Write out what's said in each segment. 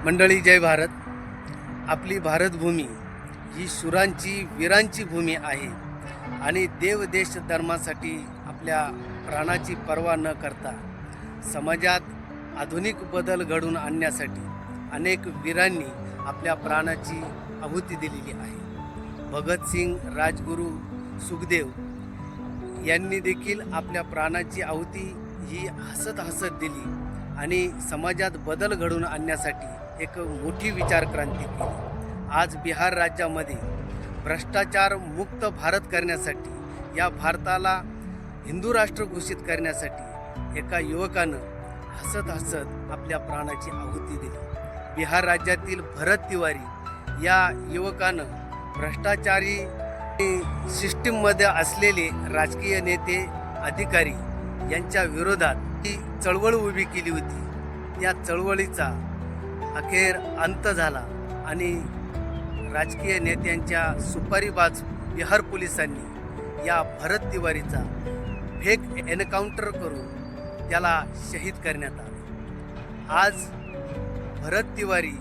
मंडळी, जय भारत. आपली भारतभूमी ही शूरांची वीरांची भूमी आहे आणि देव देश धर्मासाठी आपल्या प्राणाची पर्वा न करता समाजात आधुनिक बदल घडवून आणण्यासाठी अनेक वीरांनी आपल्या प्राणाची आहुती दिलेली आहे. भगतसिंग, राजगुरू, सुखदेव यांनी देखील आपल्या प्राणाची आहुती ही हसत हसत दिली आणि समाजात बदल घडवून आणण्यासाठी एक मोठी विचार क्रांती केली. आज बिहार राज्यामध्ये भ्रष्टाचार मुक्त भारत करण्यासाठी, या भारताला हिंदू राष्ट्र घोषित करण्यासाठी एका युवकानं हसत हसत आपल्या प्राणाची आहुती दिली. बिहार राज्यातील भरत तिवारी या युवकानं भ्रष्टाचारी सिस्टीममध्ये असलेले राजकीय नेते, अधिकारी यांच्या विरोधात ही चळवळ उभी केली होती. त्या चळवळीचा अखेर अंत झाला आणि राजकीय नेत्यांच्या सुपारीबाज बिहार पोलिसांनी या भरत तिवारीचा फेक एन्काउंटर करून त्याला शहीद करण्यात आले. आज भरत तिवारी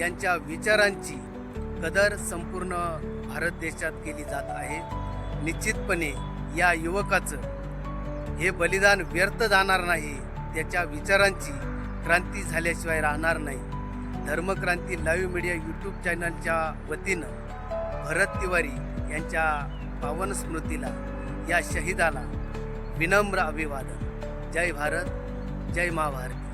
यांच्या विचारांची कदर संपूर्ण भारत देशात केली जात आहे. निश्चितपणे या युवकाचं हे बलिदान व्यर्थ जाणार नाही. त्याच्या विचारांची क्रांती झाल्याशिवाय राहणार नाही. धर्मक्रांती लाईव्ह मीडिया यूट्यूब चॅनलच्या वतीनं भरत तिवारी यांच्या पावन स्मृतीला, या शहीदाला विनम्र अभिवादन. जय भारत, जय महाभारत.